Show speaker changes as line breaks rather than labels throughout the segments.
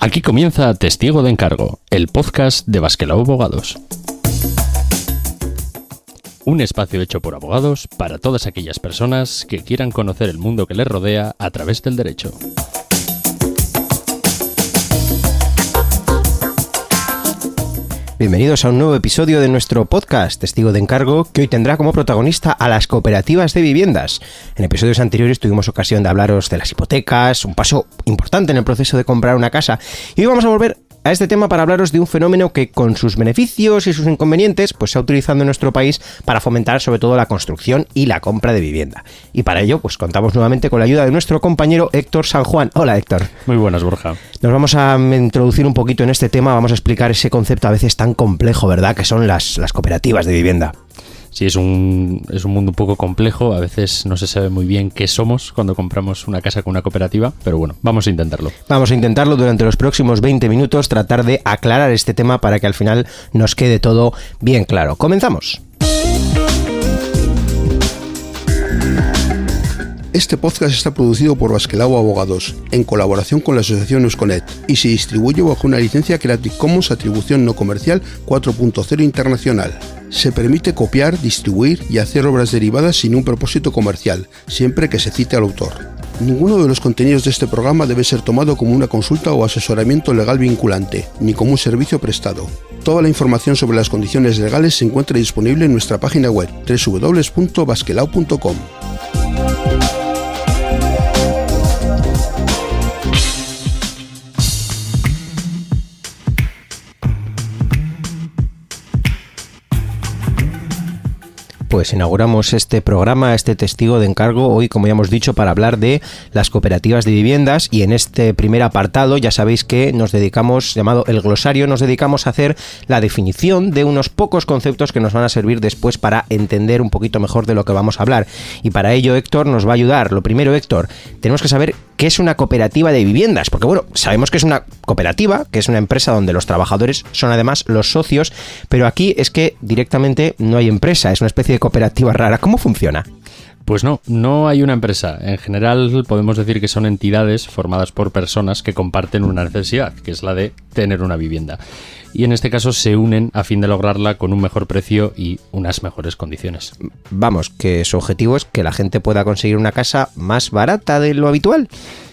Aquí comienza Testigo de Encargo, el podcast de Basquelao Abogados. Un espacio hecho por abogados para todas aquellas personas que quieran conocer el mundo que les rodea a través del derecho.
Bienvenidos a un nuevo episodio de nuestro podcast Testigo de Encargo, que hoy tendrá como protagonista a las cooperativas de viviendas. En episodios anteriores tuvimos ocasión de hablaros de las hipotecas, un paso importante en el proceso de comprar una casa, y hoy vamos a volver a este tema para hablaros de un fenómeno que, con sus beneficios y sus inconvenientes, pues se ha utilizado en nuestro país para fomentar sobre todo la construcción y la compra de vivienda. Y para ello, pues contamos nuevamente con la ayuda de nuestro compañero Héctor San Juan. Hola, Héctor.
Muy buenas, Borja.
Nos vamos a introducir un poquito en este tema, vamos a explicar ese concepto a veces tan complejo, ¿verdad?, que son las cooperativas de vivienda.
Sí, es un mundo un poco complejo, a veces no se sabe muy bien qué somos cuando compramos una casa con una cooperativa, pero bueno, vamos a intentarlo. Vamos a intentarlo
durante los próximos 20 minutos, tratar de aclarar este tema para que al final nos quede todo bien claro. ¡Comenzamos!
Este podcast está producido por Basquelao Abogados, en colaboración con la asociación Eusconet, y se distribuye bajo una licencia Creative Commons Atribución No Comercial 4.0 Internacional. Se permite copiar, distribuir y hacer obras derivadas sin un propósito comercial, siempre que se cite al autor. Ninguno de los contenidos de este programa debe ser tomado como una consulta o asesoramiento legal vinculante, ni como un servicio prestado. Toda la información sobre las condiciones legales se encuentra disponible en nuestra página web www.basquelao.com.
Pues inauguramos este programa, este Testigo de Encargo, hoy, como ya hemos dicho, para hablar de las cooperativas de viviendas, y en este primer apartado ya sabéis que nos dedicamos, llamado el glosario, nos dedicamos a hacer la definición de unos pocos conceptos que nos van a servir después para entender un poquito mejor de lo que vamos a hablar. Y para ello Héctor nos va a ayudar. Lo primero, Héctor, tenemos que saber qué es una cooperativa de viviendas, porque bueno, sabemos que es una cooperativa, que es una empresa donde los trabajadores son además los socios, pero aquí es que directamente no hay empresa, es una especie de cooperativa rara. ¿Cómo funciona?
Pues no hay una empresa. En general podemos decir que son entidades formadas por personas que comparten una necesidad, que es la de tener una vivienda. Y en este caso se unen a fin de lograrla con un mejor precio y unas mejores condiciones.
Vamos, que su objetivo es que la gente pueda conseguir una casa más barata de lo habitual.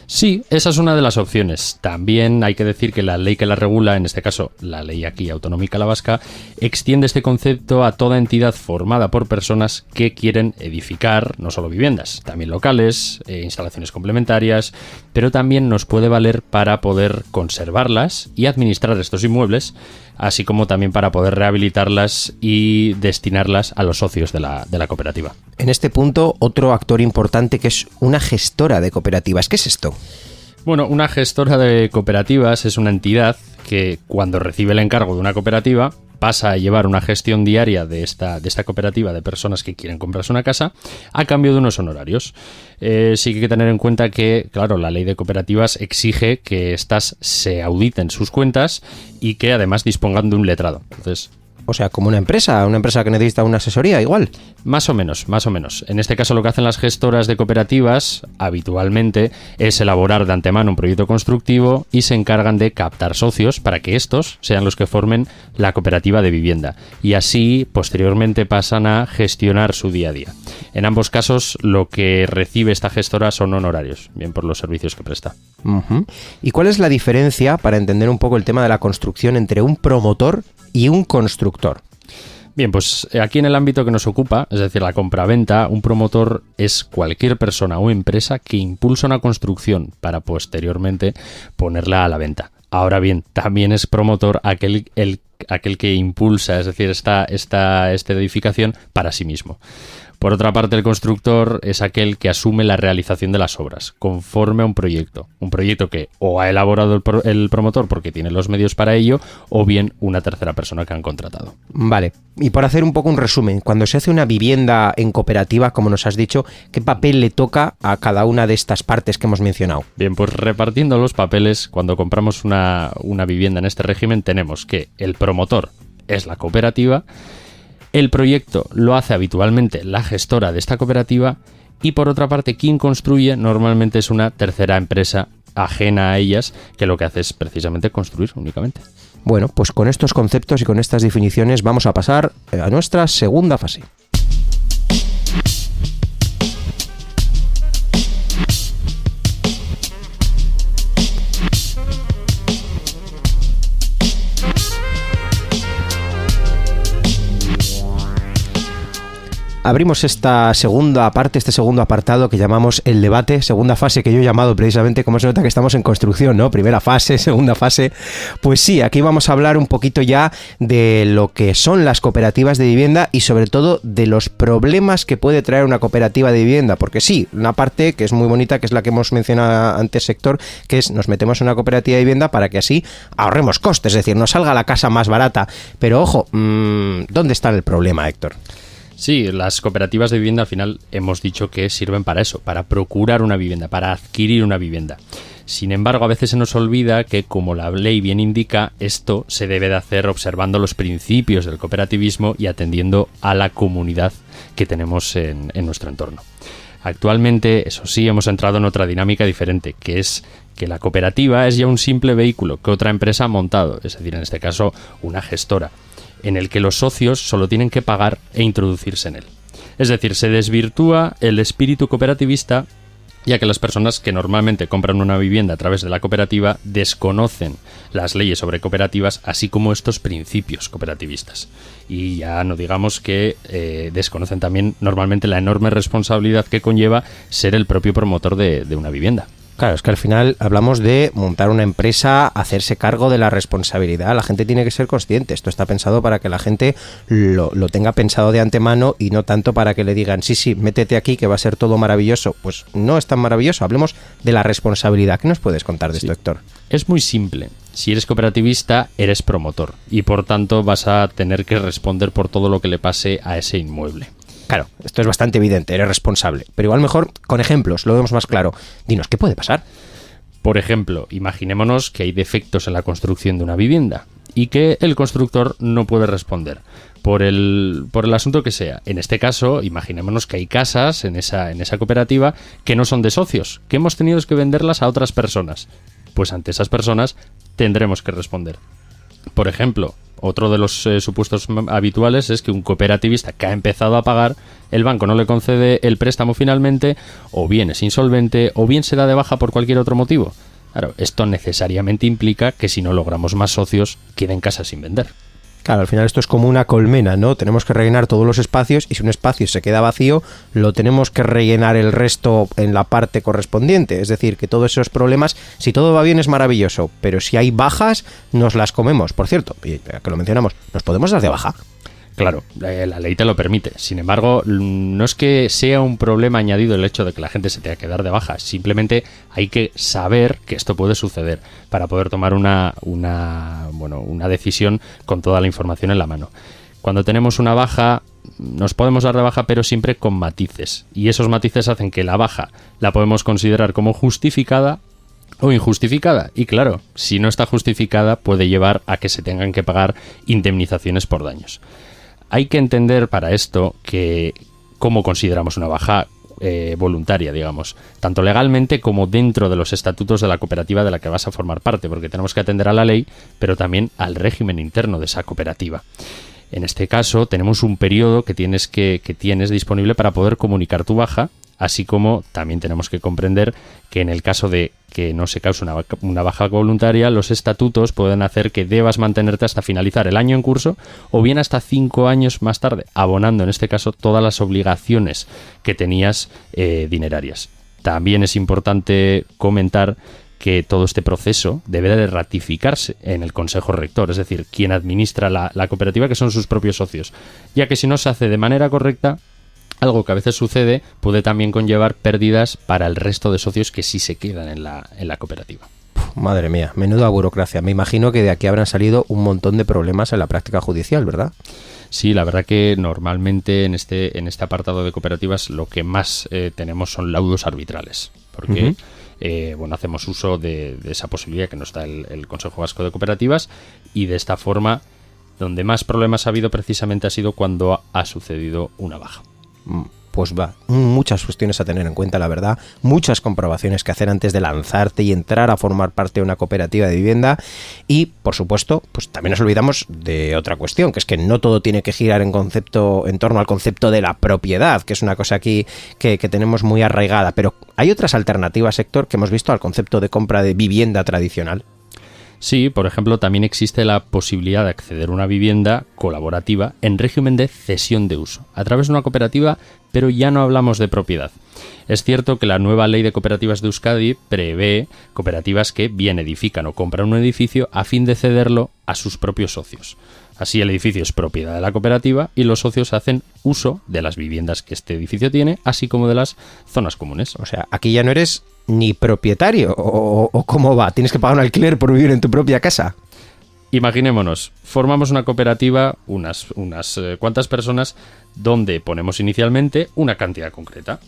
Sí, esa es una de las opciones. También hay que decir que la ley que la regula, en este caso la ley aquí autonómica la vasca, extiende este concepto a toda entidad formada por personas que quieren edificar no solo viviendas, también locales, instalaciones complementarias, pero también nos puede valer para poder conservarlas y administrar estos inmuebles, así como también para poder rehabilitarlas y destinarlas a los socios de la cooperativa.
En este punto, otro actor importante, que es una gestora de cooperativas. ¿Qué es esto?
Bueno, una gestora de cooperativas es una entidad que, cuando recibe el encargo de una cooperativa, pasa a llevar una gestión diaria de esta cooperativa de personas que quieren comprarse una casa a cambio de unos honorarios. Sí que hay que tener en cuenta que, claro, la ley de cooperativas exige que éstas se auditen sus cuentas y que además dispongan de un letrado. Entonces,
o sea, como una empresa que necesita una asesoría, igual.
Más o menos. En este caso, lo que hacen las gestoras de cooperativas habitualmente es elaborar de antemano un proyecto constructivo y se encargan de captar socios para que estos sean los que formen la cooperativa de vivienda. Y así, posteriormente, pasan a gestionar su día a día. En ambos casos, lo que recibe esta gestora son honorarios, bien por los servicios que presta.
Uh-huh. ¿Y cuál es la diferencia, para entender un poco el tema de la construcción, entre un promotor y un constructor?
Bien, pues aquí en el ámbito que nos ocupa, es decir, la compraventa, un promotor es cualquier persona o empresa que impulsa una construcción para posteriormente ponerla a la venta. Ahora bien, también es promotor aquel que impulsa, es decir, esta edificación para sí mismo. Por otra parte, el constructor es aquel que asume la realización de las obras conforme a un proyecto que o ha elaborado el promotor porque tiene los medios para ello, o bien una tercera persona que han contratado.
Vale, y por hacer un poco un resumen, cuando se hace una vivienda en cooperativa, como nos has dicho, ¿qué papel le toca a cada una de estas partes que hemos mencionado?
Bien, pues repartiendo los papeles, cuando compramos una vivienda en este régimen, tenemos que el promotor es la cooperativa, el proyecto lo hace habitualmente la gestora de esta cooperativa y, por otra parte, quien construye normalmente es una tercera empresa ajena a ellas, que lo que hace es precisamente construir únicamente.
Bueno, pues con estos conceptos y con estas definiciones vamos a pasar a nuestra segunda fase. Abrimos esta segunda parte, este segundo apartado que llamamos el debate, segunda fase que yo he llamado precisamente, como se nota que estamos en construcción, ¿no? Primera fase, segunda fase. Pues sí, aquí vamos a hablar un poquito ya de lo que son las cooperativas de vivienda y sobre todo de los problemas que puede traer una cooperativa de vivienda, porque sí, una parte que es muy bonita, que es la que hemos mencionado antes, Héctor, que es nos metemos en una cooperativa de vivienda para que así ahorremos costes, es decir, nos salga la casa más barata. Pero ojo, ¿dónde está el problema, Héctor?
Sí, las cooperativas de vivienda al final hemos dicho que sirven para eso, para procurar una vivienda, para adquirir una vivienda. Sin embargo, a veces se nos olvida que, como la ley bien indica, esto se debe de hacer observando los principios del cooperativismo y atendiendo a la comunidad que tenemos en nuestro entorno. Actualmente, eso sí, hemos entrado en otra dinámica diferente, que es que la cooperativa es ya un simple vehículo que otra empresa ha montado, es decir, en este caso, una gestora, en el que los socios solo tienen que pagar e introducirse en él. Es decir, se desvirtúa el espíritu cooperativista, ya que las personas que normalmente compran una vivienda a través de la cooperativa desconocen las leyes sobre cooperativas, así como estos principios cooperativistas. Y ya no digamos que desconocen también normalmente la enorme responsabilidad que conlleva ser el propio promotor de una vivienda.
Claro, es que al final hablamos de montar una empresa, hacerse cargo de la responsabilidad. La gente tiene que ser consciente. Esto está pensado para que la gente lo tenga pensado de antemano y no tanto para que le digan, sí, métete aquí que va a ser todo maravilloso. Pues no es tan maravilloso. Hablemos de la responsabilidad. ¿Qué nos puedes contar de esto, Héctor?
Es muy simple. Si eres cooperativista, eres promotor y por tanto vas a tener que responder por todo lo que le pase a ese inmueble.
Claro, esto es bastante evidente, eres responsable. Pero igual mejor con ejemplos, lo vemos más claro. Dinos, ¿qué puede pasar?
Por ejemplo, imaginémonos que hay defectos en la construcción de una vivienda y que el constructor no puede responder por el asunto que sea. En este caso, imaginémonos que hay casas en esa cooperativa que no son de socios, que hemos tenido que venderlas a otras personas. Pues ante esas personas tendremos que responder. Por ejemplo, otro de los supuestos habituales es que un cooperativista que ha empezado a pagar, el banco no le concede el préstamo finalmente, o bien es insolvente, o bien se da de baja por cualquier otro motivo. Claro, esto necesariamente implica que si no logramos más socios, queden casas sin vender.
Claro, al final esto es como una colmena, ¿no? Tenemos que rellenar todos los espacios y si un espacio se queda vacío, lo tenemos que rellenar el resto en la parte correspondiente. Es decir, que todos esos problemas, si todo va bien es maravilloso, pero si hay bajas, nos las comemos. Por cierto, que lo mencionamos, ¿nos podemos dar de baja?
Claro, la ley te lo permite. Sin embargo, no es que sea un problema añadido el hecho de que la gente se tenga que dar de baja. Simplemente hay que saber que esto puede suceder para poder tomar una decisión con toda la información en la mano. Cuando tenemos una baja, nos podemos dar de baja, pero siempre con matices. Y esos matices hacen que la baja la podemos considerar como justificada o injustificada. Y claro, si no está justificada, puede llevar a que se tengan que pagar indemnizaciones por daños. Hay que entender para esto que cómo consideramos una baja voluntaria, digamos, tanto legalmente como dentro de los estatutos de la cooperativa de la que vas a formar parte, porque tenemos que atender a la ley, pero también al régimen interno de esa cooperativa. En este caso, tenemos un periodo que tienes disponible para poder comunicar tu baja, así como también tenemos que comprender que en el caso de que no se cause una baja voluntaria, los estatutos pueden hacer que debas mantenerte hasta finalizar el año en curso o bien hasta 5 años más tarde, abonando en este caso todas las obligaciones que tenías dinerarias. También es importante comentar que todo este proceso debe de ratificarse en el Consejo Rector, es decir, quien administra la cooperativa, que son sus propios socios, ya que si no se hace de manera correcta, algo que a veces sucede puede también conllevar pérdidas para el resto de socios que sí se quedan en la cooperativa.
Madre mía, menuda burocracia. Me imagino que de aquí habrán salido un montón de problemas en la práctica judicial, ¿verdad?
Sí, la verdad que normalmente en este apartado de cooperativas lo que más tenemos son laudos arbitrales, porque hacemos uso de esa posibilidad que nos da el Consejo Vasco de Cooperativas y de esta forma donde más problemas ha habido precisamente ha sido cuando ha sucedido una baja.
pues va, muchas cuestiones a tener en cuenta, la verdad, muchas comprobaciones que hacer antes de lanzarte y entrar a formar parte de una cooperativa de vivienda. Y, por supuesto, pues también nos olvidamos de otra cuestión, que es que no todo tiene que girar en torno al concepto de la propiedad, que es una cosa aquí que tenemos muy arraigada. Pero hay otras alternativas, Héctor, que hemos visto al concepto de compra de vivienda tradicional.
Sí, por ejemplo, también existe la posibilidad de acceder a una vivienda colaborativa en régimen de cesión de uso, a través de una cooperativa, pero ya no hablamos de propiedad. Es cierto que la nueva ley de cooperativas de Euskadi prevé cooperativas que bien edifican o compran un edificio a fin de cederlo a sus propios socios. Así el edificio es propiedad de la cooperativa y los socios hacen uso de las viviendas que este edificio tiene, así como de las zonas comunes.
O sea, aquí ya no eres ni propietario, o ¿cómo va? ¿Tienes que pagar un alquiler por vivir en tu propia casa?
Imaginémonos, formamos una cooperativa, unas cuantas personas, donde ponemos inicialmente una cantidad concreta.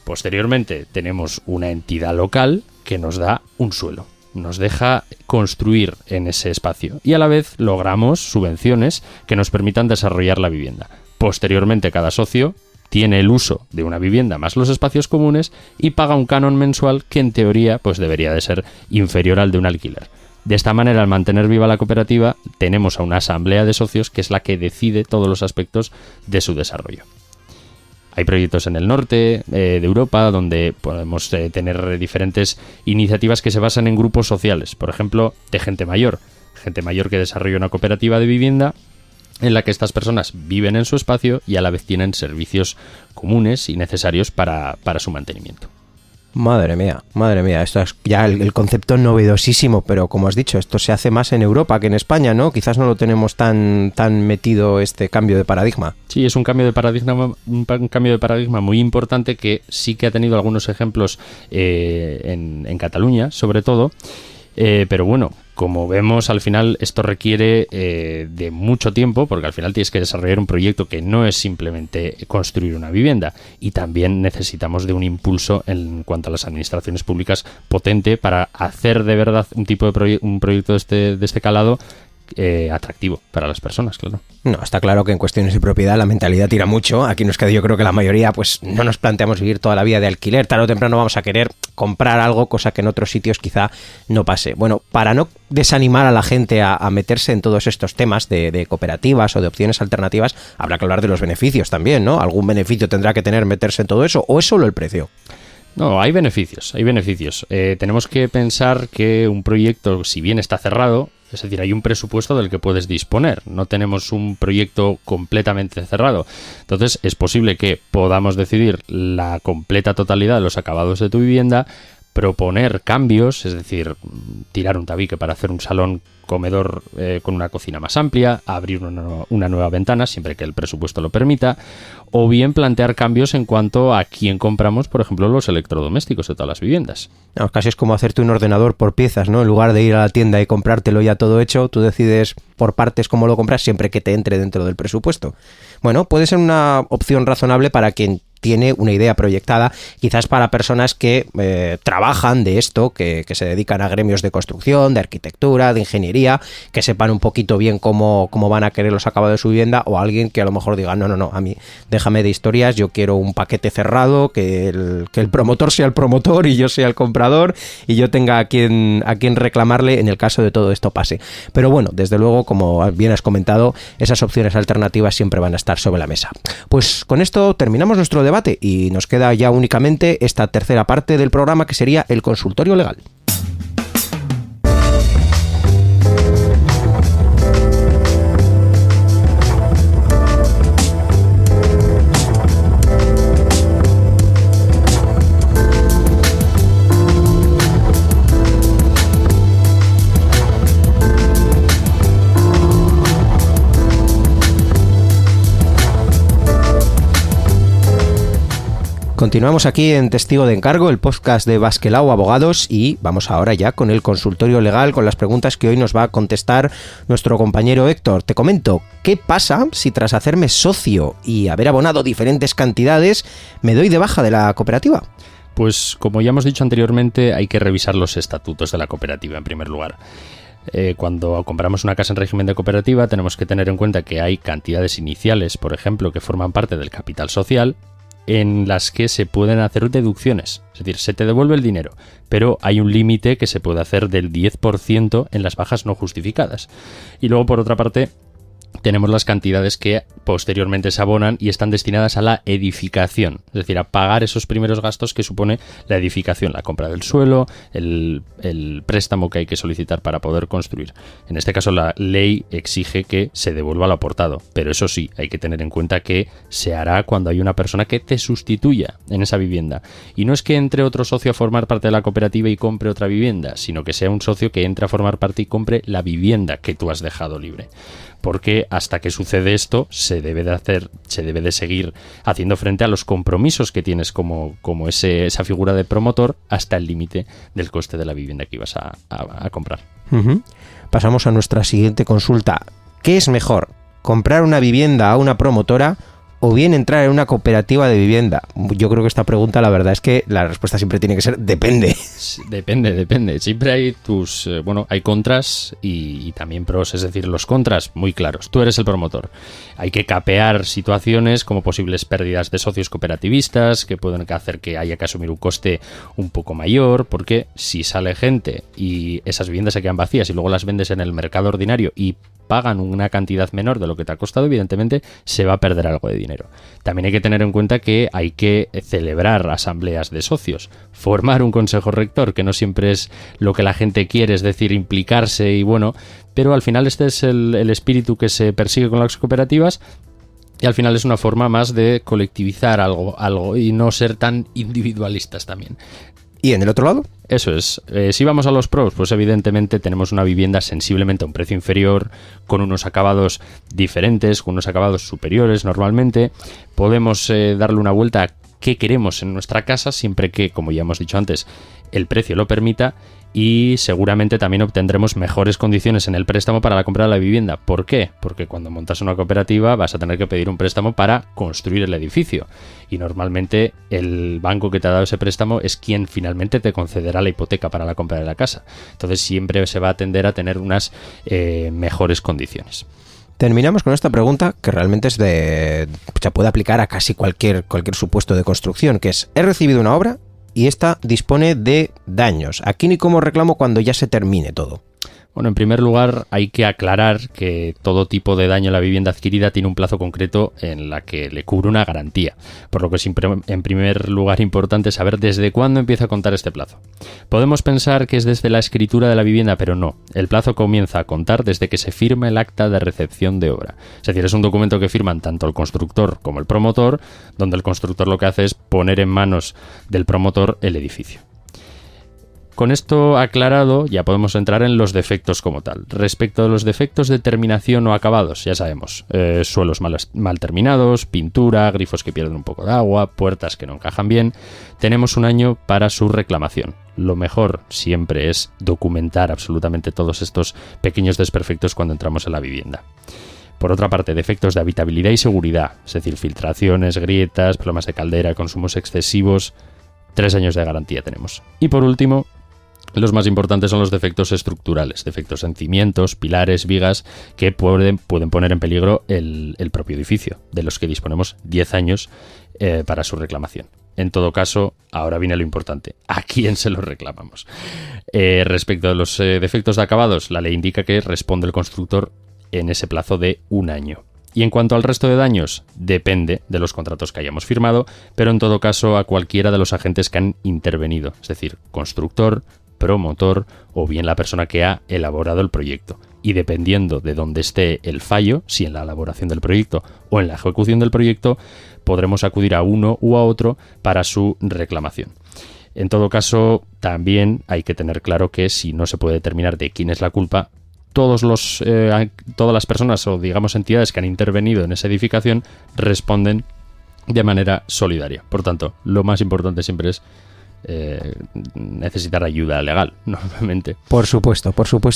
Posteriormente tenemos una entidad local que nos da un suelo, nos deja construir en ese espacio y a la vez logramos subvenciones que nos permitan desarrollar la vivienda. Posteriormente cada socio tiene el uso de una vivienda más los espacios comunes y paga un canon mensual que en teoría pues debería de ser inferior al de un alquiler. De esta manera, al mantener viva la cooperativa, tenemos a una asamblea de socios que es la que decide todos los aspectos de su desarrollo. Hay proyectos en el norte de Europa donde podemos tener diferentes iniciativas que se basan en grupos sociales, por ejemplo, de gente mayor que desarrolla una cooperativa de vivienda en la que estas personas viven en su espacio y a la vez tienen servicios comunes y necesarios para su mantenimiento.
Madre mía, esto es ya el concepto novedosísimo, pero como has dicho, esto se hace más en Europa que en España, ¿no? Quizás no lo tenemos tan metido este cambio de paradigma.
Sí, es un cambio de paradigma muy importante que sí que ha tenido algunos ejemplos en Cataluña, sobre todo. Pero bueno, como vemos, al final esto requiere de mucho tiempo, porque al final tienes que desarrollar un proyecto que no es simplemente construir una vivienda, y también necesitamos de un impulso en cuanto a las administraciones públicas potente para hacer de verdad un tipo de un proyecto de este calado atractivo para las personas, claro.
No, está claro que en cuestiones de propiedad la mentalidad tira mucho. Aquí en Euskadi yo creo que la mayoría pues no nos planteamos vivir toda la vida de alquiler. Tarde o temprano vamos a querer comprar algo, cosa que en otros sitios quizá no pase. Bueno, para no desanimar a la gente a meterse en todos estos temas de cooperativas o de opciones alternativas, habrá que hablar de los beneficios también, ¿no? ¿Algún beneficio tendrá que tener meterse en todo eso o es solo el precio?
No, hay beneficios. Tenemos que pensar que un proyecto, si bien está cerrado, es decir, hay un presupuesto del que puedes disponer. No tenemos un proyecto completamente cerrado. Entonces, es posible que podamos decidir la completa totalidad de los acabados de tu vivienda, proponer cambios, es decir, tirar un tabique para hacer un salón comedor con una cocina más amplia, abrir una nueva ventana, siempre que el presupuesto lo permita, o bien plantear cambios en cuanto a quién compramos, por ejemplo, los electrodomésticos de todas las viviendas.
No, casi es como hacerte un ordenador por piezas, ¿no? En lugar de ir a la tienda y comprártelo ya todo hecho, tú decides por partes cómo lo compras siempre que te entre dentro del presupuesto. Bueno, puede ser una opción razonable para quien tiene una idea proyectada, quizás para personas que trabajan de esto, que se dedican a gremios de construcción, de arquitectura, de ingeniería, que sepan un poquito bien cómo van a querer los acabados de su vivienda, o alguien que a lo mejor diga, no, a mí déjame de historias, yo quiero un paquete cerrado, que el promotor sea el promotor y yo sea el comprador y yo tenga a quien reclamarle en el caso de todo esto pase. Pero bueno, desde luego, como bien has comentado, esas opciones alternativas siempre van a estar sobre la mesa. Pues con esto terminamos nuestro debate y nos queda ya únicamente esta tercera parte del programa, que sería el consultorio legal. Continuamos aquí en Testigo de Encargo, el podcast de Basquelao Abogados, y vamos ahora ya con el consultorio legal, con las preguntas que hoy nos va a contestar nuestro compañero Héctor. Te comento, ¿qué pasa si tras hacerme socio y haber abonado diferentes cantidades me doy de baja de la cooperativa?
Pues como ya hemos dicho anteriormente, hay que revisar los estatutos de la cooperativa en primer lugar. Cuando compramos una casa en régimen de cooperativa tenemos que tener en cuenta que hay cantidades iniciales, por ejemplo, que forman parte del capital social, en las que se pueden hacer deducciones. Es decir, se te devuelve el dinero, pero hay un límite que se puede hacer del 10% en las bajas no justificadas. Y luego, por otra parte, tenemos las cantidades que posteriormente se abonan y están destinadas a la edificación, es decir, a pagar esos primeros gastos que supone la edificación, la compra del suelo, el préstamo que hay que solicitar para poder construir. En este caso, la ley exige que se devuelva lo aportado, pero eso sí, hay que tener en cuenta que se hará cuando hay una persona que te sustituya en esa vivienda. Y no es que entre otro socio a formar parte de la cooperativa y compre otra vivienda, sino que sea un socio que entre a formar parte y compre la vivienda que tú has dejado libre. Porque hasta que sucede esto se debe de seguir haciendo frente a los compromisos que tienes como esa figura de promotor hasta el límite del coste de la vivienda que ibas a comprar.
Uh-huh. Pasamos a nuestra siguiente consulta. ¿Qué es mejor? ¿Comprar una vivienda a una promotora o bien entrar en una cooperativa de vivienda? Yo creo que esta pregunta, la verdad es que la respuesta siempre tiene que ser depende.
Depende. Siempre hay hay contras y también pros, es decir, los contras muy claros. Tú eres el promotor. Hay que capear situaciones como posibles pérdidas de socios cooperativistas que pueden hacer que haya que asumir un coste un poco mayor, porque si sale gente y esas viviendas se quedan vacías y luego las vendes en el mercado ordinario y pagan una cantidad menor de lo que te ha costado, evidentemente se va a perder algo de dinero. También hay que tener en cuenta que hay que celebrar asambleas de socios, formar un consejo rector, que no siempre es lo que la gente quiere, es decir, implicarse y pero al final este es el espíritu que se persigue con las cooperativas. Y al final es una forma más de colectivizar algo y no ser tan individualistas también.
¿Y en el otro lado?
Eso es. Si vamos a los pros, pues evidentemente tenemos una vivienda sensiblemente a un precio inferior, con unos acabados diferentes, con unos acabados superiores normalmente. Podemos darle una vuelta a qué queremos en nuestra casa, siempre que, como ya hemos dicho antes, el precio lo permita. Y seguramente también obtendremos mejores condiciones en el préstamo para la compra de la vivienda. ¿Por qué? Porque cuando montas una cooperativa vas a tener que pedir un préstamo para construir el edificio. Y normalmente el banco que te ha dado ese préstamo es quien finalmente te concederá la hipoteca para la compra de la casa. Entonces siempre se va a tender a tener unas mejores condiciones.
Terminamos con esta pregunta que realmente se puede aplicar a casi cualquier supuesto de construcción, que es: he recibido una obra y esta dispone de daños. ¿A quién y cómo reclamo cuando ya se termine todo?
Bueno, en primer lugar hay que aclarar que todo tipo de daño a la vivienda adquirida tiene un plazo concreto en la que le cubre una garantía, por lo que es en primer lugar importante saber desde cuándo empieza a contar este plazo. Podemos pensar que es desde la escritura de la vivienda, pero no. El plazo comienza a contar desde que se firma el acta de recepción de obra. Es decir, es un documento que firman tanto el constructor como el promotor, donde el constructor lo que hace es poner en manos del promotor el edificio. Con esto aclarado, ya podemos entrar en los defectos como tal. Respecto a los defectos de terminación o acabados, ya sabemos, suelos mal terminados, pintura, grifos que pierden un poco de agua, puertas que no encajan bien. Tenemos un año para su reclamación. Lo mejor siempre es documentar absolutamente todos estos pequeños desperfectos cuando entramos en la vivienda. Por otra parte, defectos de habitabilidad y seguridad, es decir, filtraciones, grietas, problemas de caldera, consumos excesivos. 3 años de garantía tenemos. Y por último, los más importantes son los defectos estructurales, defectos en cimientos, pilares, vigas, que pueden poner en peligro el propio edificio, de los que disponemos 10 años para su reclamación. En todo caso, ahora viene lo importante: ¿a quién se los reclamamos? Respecto a los defectos de acabados, la ley indica que responde el constructor en ese plazo de 1 año. Y en cuanto al resto de daños, depende de los contratos que hayamos firmado, pero en todo caso a cualquiera de los agentes que han intervenido, es decir, constructor, promotor o bien la persona que ha elaborado el proyecto. Y dependiendo de dónde esté el fallo, si en la elaboración del proyecto o en la ejecución del proyecto, podremos acudir a uno u a otro para su reclamación. En todo caso, también hay que tener claro que si no se puede determinar de quién es la culpa, todas las personas o digamos entidades que han intervenido en esa edificación responden de manera solidaria. Por tanto, lo más importante siempre es necesitar ayuda legal, normalmente.
Por supuesto,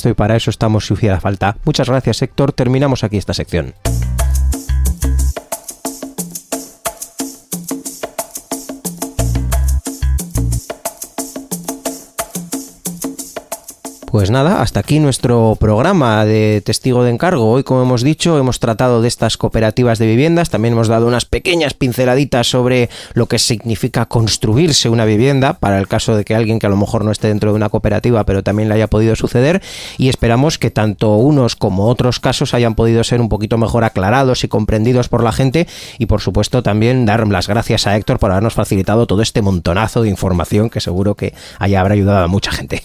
y para eso estamos si hiciera falta. Muchas gracias, Héctor. Terminamos aquí esta sección. Pues nada, hasta aquí nuestro programa de Testigo de Encargo. Hoy, como hemos dicho, hemos tratado de estas cooperativas de viviendas, también hemos dado unas pequeñas pinceladitas sobre lo que significa construirse una vivienda, para el caso de que alguien que a lo mejor no esté dentro de una cooperativa, pero también le haya podido suceder, y esperamos que tanto unos como otros casos hayan podido ser un poquito mejor aclarados y comprendidos por la gente, y por supuesto también dar las gracias a Héctor por habernos facilitado todo este montonazo de información que seguro que habrá ayudado a mucha gente.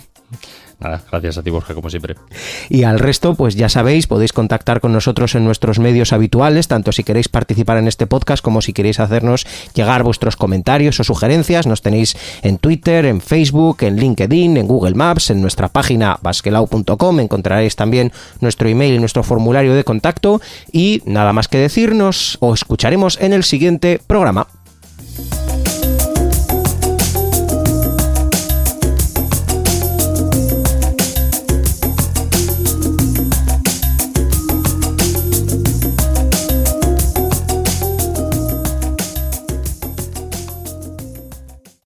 Nada, gracias a ti, Borja, como siempre.
Y al resto, pues ya sabéis, podéis contactar con nosotros en nuestros medios habituales, tanto si queréis participar en este podcast como si queréis hacernos llegar vuestros comentarios o sugerencias. Nos tenéis en Twitter, en Facebook, en LinkedIn, en Google Maps, en nuestra página basquelau.com. Encontraréis también nuestro email y nuestro formulario de contacto. Y nada más que decirnos, os escucharemos en el siguiente programa.